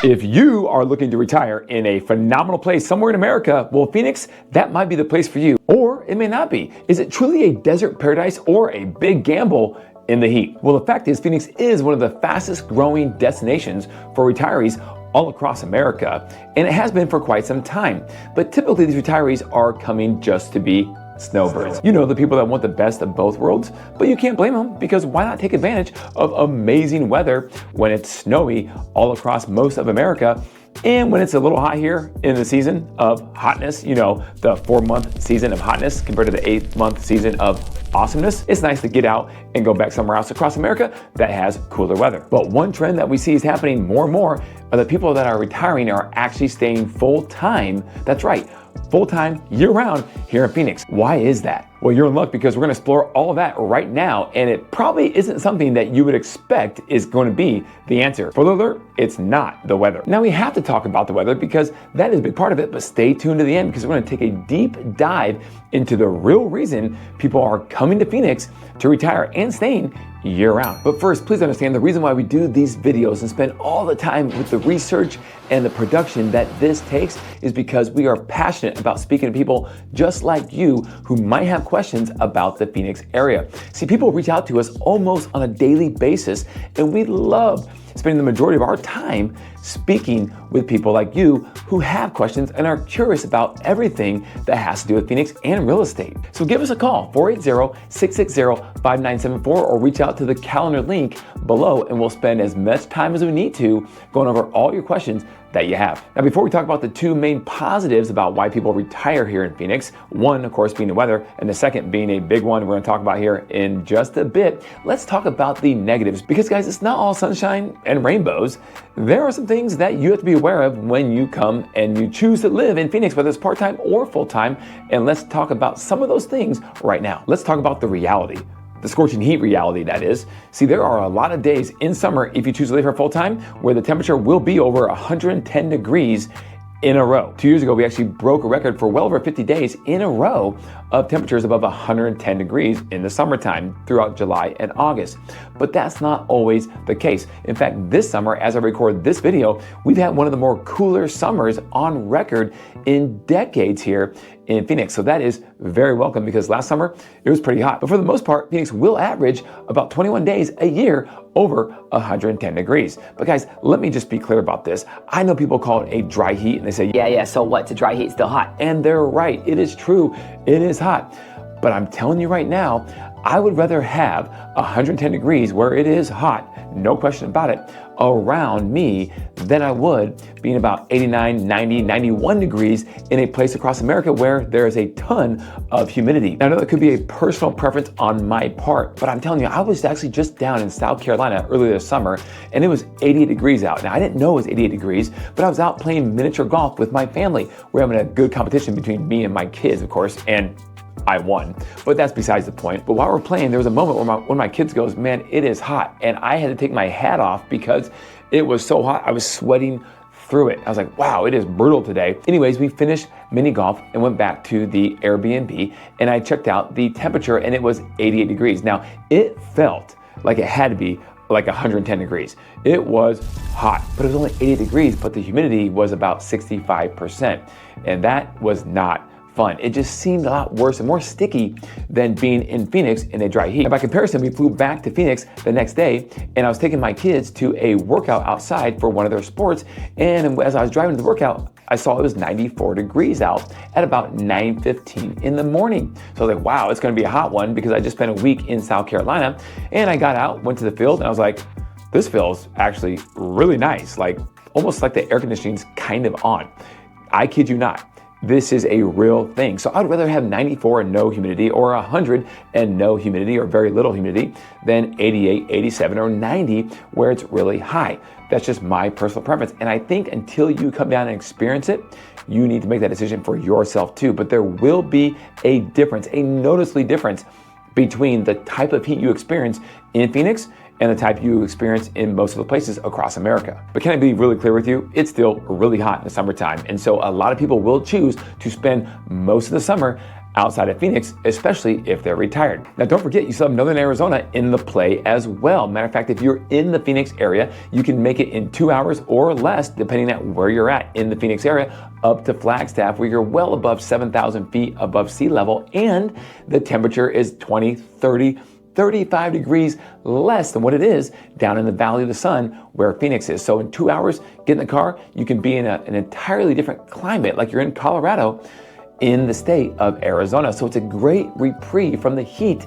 If you are looking to retire in a phenomenal place somewhere in America, well, Phoenix, that might be the place for you. Or it may not be. Is it truly a desert paradise or a big gamble in the heat? Well, the fact is Phoenix is one of the fastest growing destinations for retirees all across America, and it has been for quite some time. But typically these retirees are coming just to be snowbirds. You know, the people that want the best of both worlds, but you can't blame them, because why not take advantage of amazing weather when it's snowy all across most of America, and when it's a little hot here in the season of hotness, you know, the 4-month season of hotness compared to the 8-month season of awesomeness. It's nice to get out and go back somewhere else across America that has cooler weather. But one trend that we see is happening more and more are the people that are retiring are actually staying full-time. That's right, full-time year-round here in Phoenix. Why is that? Well, you're in luck, because we're going to explore all of that right now, and it probably isn't something that you would expect is going to be the answer. Spoiler alert, it's not the weather. Now, we have to talk about the weather because that is a big part of it, but stay tuned to the end, because we're going to take a deep dive into the real reason people are coming to Phoenix to retire and staying year-round. But first, please understand the reason why we do these videos and spend all the time with the research and the production that this takes is because we are passionate about speaking to people just like you who might have questions about the Phoenix area. See, people reach out to us almost on a daily basis, and we love spending the majority of our time speaking with people like you who have questions and are curious about everything that has to do with Phoenix and real estate. So give us a call, 480-660-5974, or reach out to the calendar link below, and we'll spend as much time as we need to going over all your questions that you have. Now, before we talk about the two main positives about why people retire here in Phoenix, one, of course, being the weather, and the second being a big one we're going to talk about here in just a bit, let's talk about the negatives. Because, guys, it's not all sunshine and rainbows. There are some things that you have to be aware of when you come and you choose to live in Phoenix, whether it's part-time or full-time, and let's talk about some of those things right now. Let's talk about the reality. The scorching heat reality, that is. See, there are a lot of days in summer, if you choose to live here full time, where the temperature will be over 110 degrees in a row. 2 years ago, we actually broke a record for well over 50 days in a row of temperatures above 110 degrees in the summertime throughout July and August. But that's not always the case. In fact, this summer, as I record this video, we've had one of the more cooler summers on record in decades here in Phoenix. So that is very welcome, because last summer it was pretty hot. But for the most part, Phoenix will average about 21 days a year over 110 degrees. But guys, let me just be clear about this. I know people call it a dry heat, and they say, yeah, so what? It's a dry heat, it's still hot. And they're right. It is true. It is hot. But I'm telling you right now, I would rather have 110 degrees where it is hot, no question about it, around me than I would being about 89, 90, 91 degrees in a place across America where there is a ton of humidity. Now, I know that could be a personal preference on my part, but I'm telling you, I was actually just down in South Carolina earlier this summer, and it was 88 degrees out. Now, I didn't know it was 88 degrees, but I was out playing miniature golf with my family. We're having a good competition between me and my kids, of course, and I won, but that's besides the point. But while we're playing, there was a moment where one of my kids goes, man, it is hot. And I had to take my hat off because it was so hot. I was sweating through it. I was like, wow, it is brutal today. Anyways, we finished mini golf and went back to the Airbnb, and I checked out the temperature, and it was 88 degrees. Now, it felt like it had to be like 110 degrees. It was hot, but it was only 88 degrees, but the humidity was about 65%. And that was not fun. It just seemed a lot worse and more sticky than being in Phoenix in a dry heat. And by comparison, we flew back to Phoenix the next day, and I was taking my kids to a workout outside for one of their sports. And as I was driving to the workout, I saw it was 94 degrees out at about 9:15 in the morning. So I was like, wow, it's gonna be a hot one, because I just spent a week in South Carolina. And I got out, went to the field, and I was like, this feels actually really nice. Like almost like the air conditioning's kind of on. I kid you not. This is a real thing. So I'd rather have 94 and no humidity, or 100 and no humidity or very little humidity, than 88, 87, or 90 where it's really high. That's just my personal preference. And I think until you come down and experience it, you need to make that decision for yourself too. But there will be a difference, a noticeably difference between the type of heat you experience in Phoenix and the type you experience in most of the places across America. But can I be really clear with you? It's still really hot in the summertime. And so a lot of people will choose to spend most of the summer outside of Phoenix, especially if they're retired. Now, don't forget, you still have Northern Arizona in the play as well. Matter of fact, if you're in the Phoenix area, you can make it in 2 hours or less, depending on where you're at in the Phoenix area, up to Flagstaff, where you're well above 7,000 feet above sea level, and the temperature is 20, 30, 35 degrees less than what it is down in the Valley of the Sun where Phoenix is. So in 2 hours, get in the car, you can be in an entirely different climate, like you're in Colorado, in the state of Arizona. So it's a great reprieve from the heat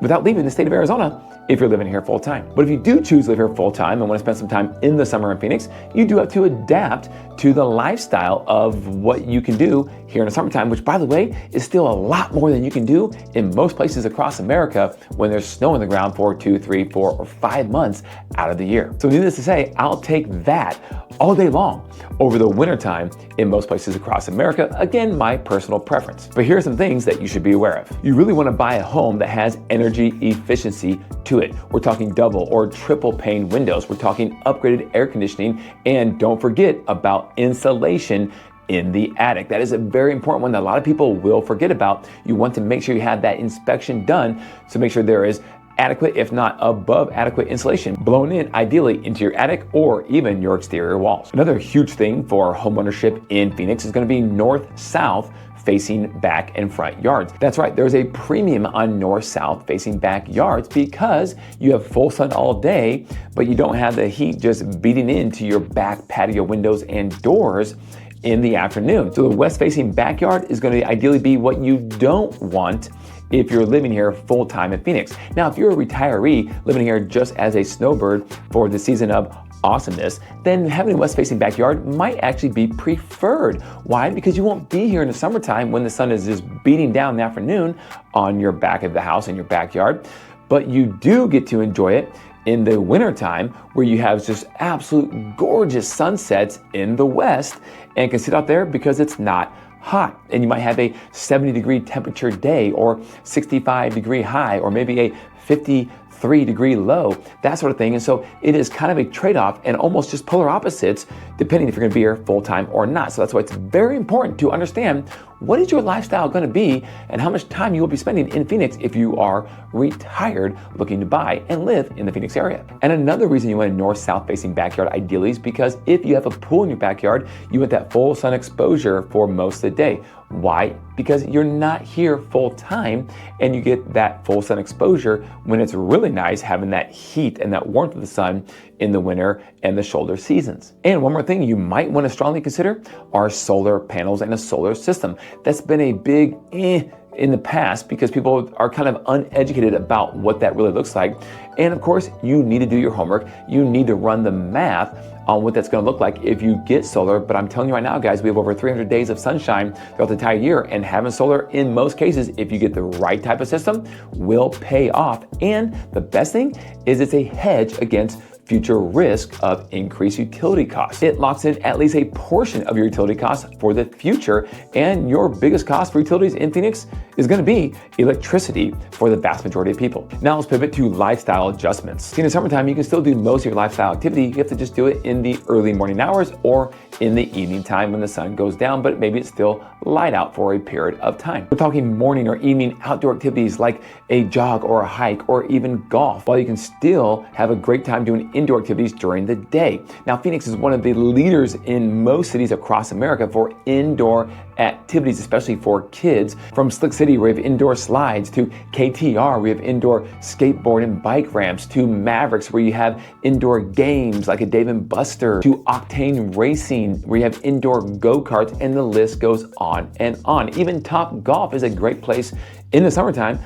without leaving the state of Arizona if you're living here full time. But if you do choose to live here full time and want to spend some time in the summer in Phoenix, you do have to adapt to the lifestyle of what you can do here in the summertime, which, by the way, is still a lot more than you can do in most places across America when there's snow on the ground for 2, 3, 4, or 5 months out of the year. So needless to say, I'll take that all day long over the wintertime in most places across America. Again, my personal preference. But here are some things that you should be aware of. You really want to buy a home that has energy efficiency to it. We're talking double or triple pane windows. We're talking upgraded air conditioning, and don't forget about insulation in the attic. That is a very important one that a lot of people will forget about. You want to make sure you have that inspection done, so make sure there is adequate, if not above adequate, insulation blown in, ideally into your attic or even your exterior walls. Another huge thing for homeownership in Phoenix is going to be north-south facing back and front yards. That's right, there's a premium on north-south facing backyards because you have full sun all day, but you don't have the heat just beating into your back patio windows and doors in the afternoon. So the west-facing backyard is going to ideally be what you don't want if you're living here full-time in Phoenix. Now, if you're a retiree living here just as a snowbird for the season of awesomeness, then having a west-facing backyard might actually be preferred. Why? Because you won't be here in the summertime when the sun is just beating down in the afternoon on your back of the house in your backyard, but you do get to enjoy it in the wintertime where you have just absolute gorgeous sunsets in the west and can sit out there because it's not hot, and you might have a 70-degree temperature day or 65-degree high or maybe a 53-degree low, that sort of thing. And so it is kind of a trade-off and almost just polar opposites depending if you're going to be here full-time or not. So that's why it's very important to understand what is your lifestyle going to be and how much time you will be spending in Phoenix if you are retired looking to buy and live in the Phoenix area. And another reason you want a north-south facing backyard ideally is because if you have a pool in your backyard, you want that full sun exposure for most of the day. Why? Because you're not here full time and you get that full sun exposure when it's really nice having that heat and that warmth of the sun in the winter and the shoulder seasons. And one more thing you might want to strongly consider are solar panels and a solar system. That's been a big in the past because people are kind of uneducated about what that really looks like. And of course, you need to do your homework. You need to run the math on what that's going to look like if you get solar. But I'm telling you right now, guys, we have over 300 days of sunshine throughout the entire year, and having solar in most cases, if you get the right type of system, will pay off. And the best thing is it's a hedge against future risk of increased utility costs. It locks in at least a portion of your utility costs for the future, and your biggest cost for utilities in Phoenix is going to be electricity for the vast majority of people. Now let's pivot to lifestyle adjustments. In the summertime, you can still do most of your lifestyle activity. You have to just do it in the early morning hours or in the evening time when the sun goes down, but maybe it's still light out for a period of time. We're talking morning or evening outdoor activities like a jog or a hike or even golf, while you can still have a great time doing indoor activities during the day. Now, Phoenix is one of the leaders in most cities across America for indoor activities, especially for kids. From Slick City, where we have indoor slides, to KTR, we have indoor skateboard and bike ramps, to Mavericks, where you have indoor games like a Dave & Buster, to Octane Racing, where you have indoor go-karts, and the list goes on and on. Even Top Golf is a great place in the summertime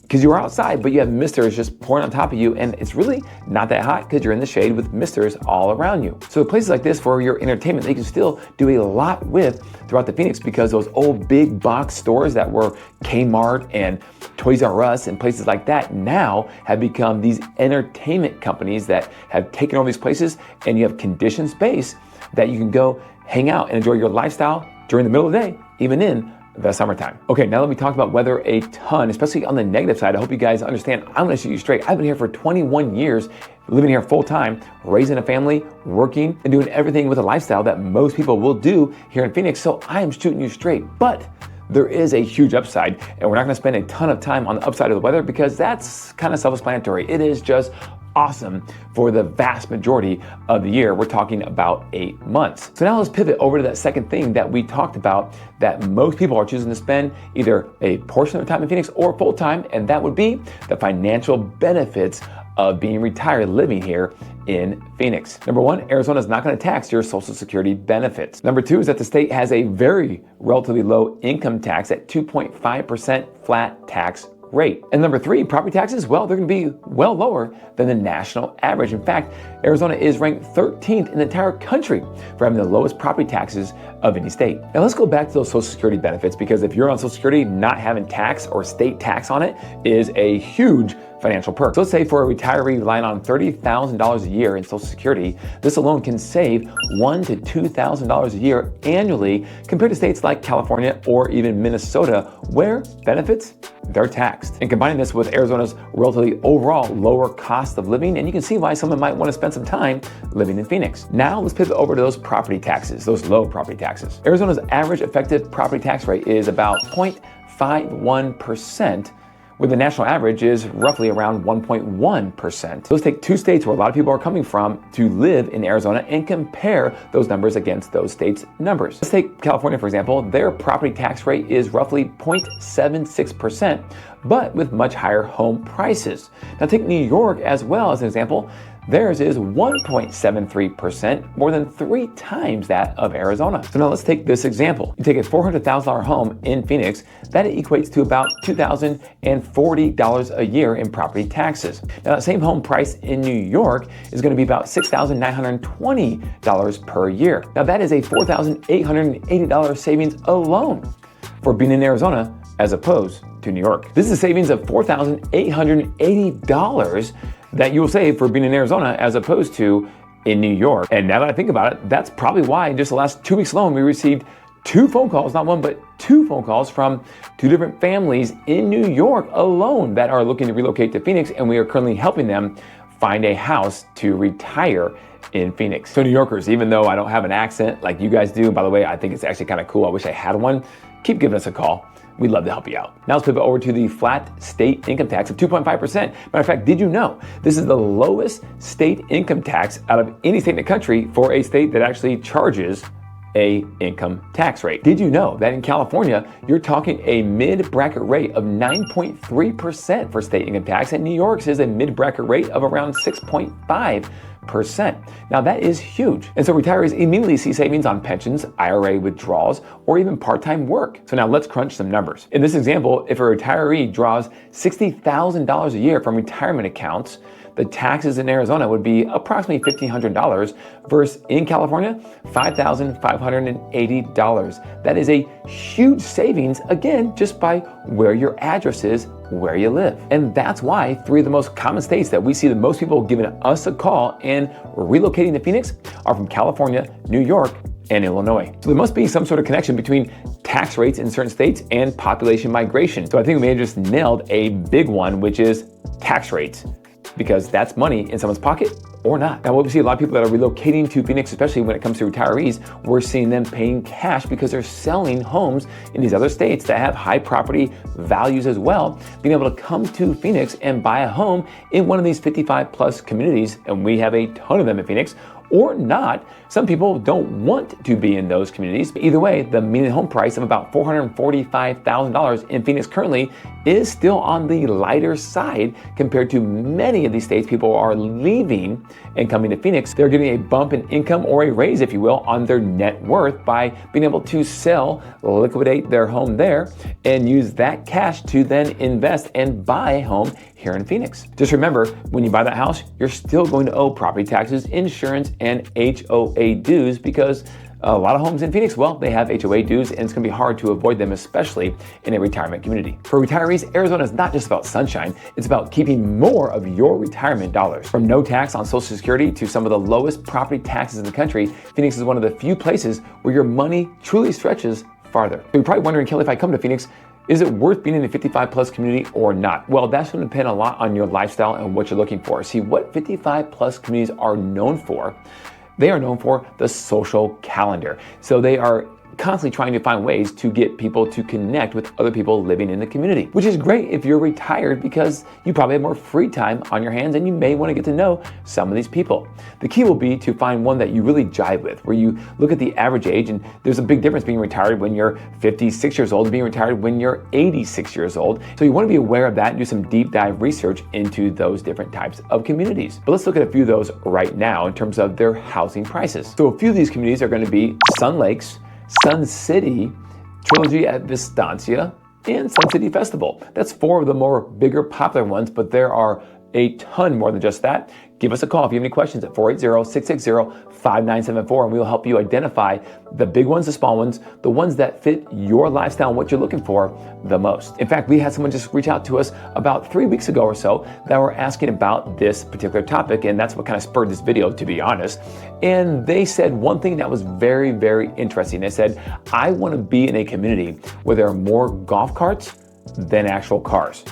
because you are outside, but you have misters just pouring on top of you, and it's really not that hot because you're in the shade with misters all around you. So places like this for your entertainment, they can still do a lot with throughout the Phoenix, because those old big box stores that were Kmart and Toys R Us and places like that now have become these entertainment companies that have taken over these places, and you have conditioned space that you can go hang out and enjoy your lifestyle during the middle of the day, even in the summertime. Okay, now that we talked about weather a ton, especially on the negative side, I hope you guys understand. I'm gonna shoot you straight. I've been here for 21 years, living here full time, raising a family, working, and doing everything with a lifestyle that most people will do here in Phoenix. So I am shooting you straight. But there is a huge upside, and we're not going to spend a ton of time on the upside of the weather because that's kind of self-explanatory. It is just awesome for the vast majority of the year. We're talking about 8 months. So now let's pivot over to that second thing that we talked about that most people are choosing to spend either a portion of their time in Phoenix or full time, and that would be the financial benefits of being retired living here in Phoenix. Number one, Arizona is not going to tax your Social Security benefits. Number two is that the state has a very relatively low income tax at 2.5% flat tax rate. And number three, property taxes, well, they're going to be well lower than the national average. In fact, Arizona is ranked 13th in the entire country for having the lowest property taxes of any state. Now let's go back to those Social Security benefits, because if you're on Social Security, not having tax or state tax on it is a huge financial perk. So let's say for a retiree relying on $30,000 a year in Social Security, this alone can save $1,000 to $2,000 a year annually compared to states like California or even Minnesota, where benefits, they're taxed. And combining this with Arizona's relatively overall lower cost of living, and you can see why someone might want to spend some time living in Phoenix. Now let's pivot over to those property taxes, those low property taxes. Arizona's average effective property tax rate is about 0.51%, where the national average is roughly around 1.1%. So let's take two states where a lot of people are coming from to live in Arizona and compare those numbers against those states' numbers. Let's take California, for example. Their property tax rate is roughly 0.76%, but with much higher home prices. Now take New York as well as an example. Theirs is 1.73%, more than 3 times that of Arizona. So now let's take this example. You take a $400,000 home in Phoenix, that equates to about $2,040 a year in property taxes. Now that same home price in New York is going to be about $6,920 per year. Now that is a $4,880 savings alone for being in Arizona as opposed to New York. This is a savings of $4,880 that you will save for being in Arizona as opposed to in New York. And now that I think about it, that's probably why in just the last 2 weeks alone, we received 2 phone calls, not one, but 2 phone calls from 2 different families in New York alone that are looking to relocate to Phoenix, and we are currently helping them find a house to retire in Phoenix. So New Yorkers, even though I don't have an accent like you guys do, by the way, I think it's actually kind of cool. I wish I had one. Keep giving us a call. We'd love to help you out. Now let's pivot over to the flat state income tax of 2.5%. Matter of fact, did you know this is the lowest state income tax out of any state in the country for a state that actually charges a income tax rate? Did you know that in California, you're talking a mid-bracket rate of 9.3% for state income tax, and New York's is a mid-bracket rate of around 6.5%. Now that is huge. And so retirees immediately see savings on pensions, IRA withdrawals, or even part-time work. So now let's crunch some numbers. In this example, if a retiree draws $60,000 a year from retirement accounts, the taxes in Arizona would be approximately $1,500 versus in California, $5,580. That is a huge savings, again, just by where your address is, where you live. And that's why 3 of the most common states that we see the most people giving us a call and relocating to Phoenix are from California, New York, and Illinois. So there must be some sort of connection between tax rates in certain states and population migration. So I think we may have just nailed a big one, which is tax rates, because that's money in someone's pocket or not. Now, what we see a lot of people that are relocating to Phoenix, especially when it comes to retirees, we're seeing them paying cash because they're selling homes in these other states that have high property values as well, being able to come to Phoenix and buy a home in one of these 55 plus communities, and we have a ton of them in Phoenix, or not. Some people don't want to be in those communities. But either way, the median home price of about $445,000 in Phoenix currently is still on the lighter side compared to many of these states. People are leaving and coming to Phoenix. They're getting a bump in income, or a raise, if you will, on their net worth by being able to sell, liquidate their home there, and use that cash to then invest and buy a home here in Phoenix. Just remember, when you buy that house, you're still going to owe property taxes, insurance, and HOA dues, because a lot of homes in Phoenix, well, they have HOA dues, and it's gonna be hard to avoid them, especially in a retirement community. For retirees, Arizona is not just about sunshine, it's about keeping more of your retirement dollars. From no tax on Social Security to some of the lowest property taxes in the country, Phoenix is one of the few places where your money truly stretches farther. You're probably wondering, Kelly, if I come to Phoenix, is it worth being in a 55 plus community or not? Well, that's going to depend a lot on your lifestyle and what you're looking for. See, what 55 plus communities are known for, they are known for the social calendar. So they are constantly trying to find ways to get people to connect with other people living in the community, which is great if you're retired because you probably have more free time on your hands and you may want to get to know some of these people. The key will be to find one that you really jive with, where you look at the average age, and there's a big difference being retired when you're 56 years old and being retired when you're 86 years old. So you want to be aware of that and do some deep dive research into those different types of communities. But let's look at a few of those right now in terms of their housing prices. So a few of these communities are going to be Sun Lakes, Sun City, Trilogy at Vistancia, and Sun City Festival. That's 4 of the more bigger popular ones, but there are a ton more than just that. Give us a call if you have any questions at 480-660-5974, and we will help you identify the big ones, the small ones, the ones that fit your lifestyle and what you're looking for the most. In fact, we had someone just reach out to us about 3 weeks ago or so that were asking about this particular topic, and that's what kind of spurred this video, to be honest. And they said one thing that was very, very interesting. They said, I want to be in a community where there are more golf carts than actual cars.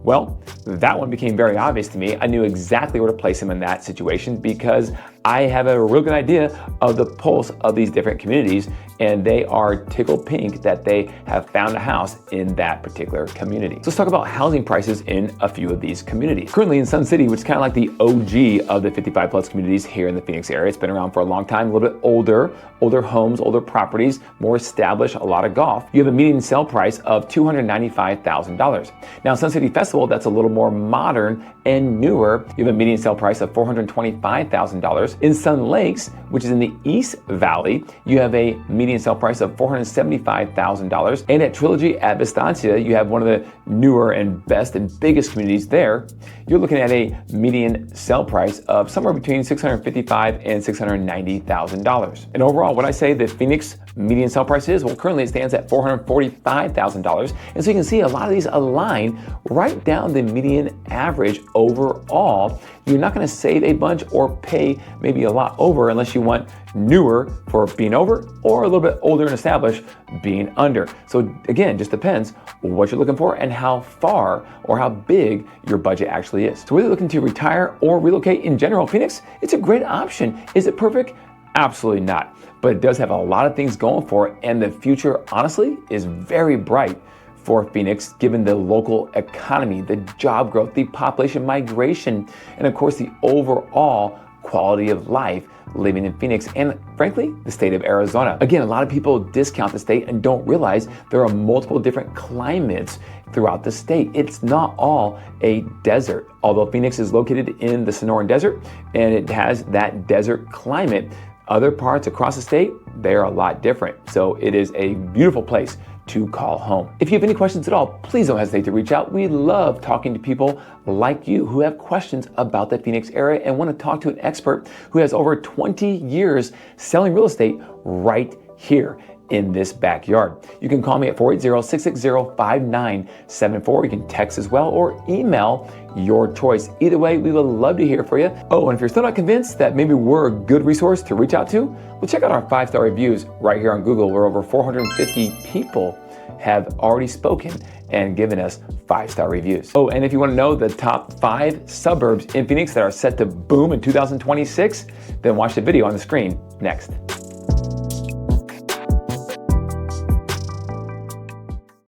Well, that one became very obvious to me. I knew exactly where to place him in that situation because I have a real good idea of the pulse of these different communities, and they are tickled pink that they have found a house in that particular community. So let's talk about housing prices in a few of these communities. Currently in Sun City, which is kind of like the OG of the 55 plus communities here in the Phoenix area. It's been around for a long time, a little bit older homes, older properties, more established, a lot of golf. You have a median sale price of $295,000. Now Sun City Festival, that's a little more modern and newer. You have a median sale price of $425,000. In Sun Lakes, which is in the East Valley, you have a median sale price of $475,000. And at Trilogy at Vistancia, you have one of the newer and best and biggest communities there. You're looking at a median sale price of somewhere between $655,000 and $690,000. And overall, what I say the Phoenix median sale price is, well, currently it stands at $445,000. And so you can see a lot of these align right down the median average overall. You're not going to save a bunch or pay maybe a lot over unless you want newer for being over or a little bit older and established being under. So again, just depends what you're looking for and how far or how big your budget actually is. So whether you're looking to retire or relocate in general, Phoenix, it's a great option. Is it perfect? Absolutely not. But it does have a lot of things going for it, and the future, honestly, is very bright for Phoenix, given the local economy, the job growth, the population migration, and of course the overall quality of life living in Phoenix and frankly, the state of Arizona. Again, a lot of people discount the state and don't realize there are multiple different climates throughout the state. It's not all a desert. Although Phoenix is located in the Sonoran Desert and it has that desert climate, other parts across the state, they're a lot different. So it is a beautiful place to call home. If you have any questions at all, please don't hesitate to reach out. We love talking to people like you who have questions about the Phoenix area and want to talk to an expert who has over 20 years selling real estate right here in this backyard. You can call me at 480-660-5974. You can text as well or email your choice. Either way, we would love to hear from you. Oh, and if you're still not convinced that maybe we're a good resource to reach out to, well, check out our 5-star reviews right here on Google, where over 450 people have already spoken and given us 5-star reviews. Oh, and if you want to know the top 5 suburbs in Phoenix that are set to boom in 2026, then watch the video on the screen next.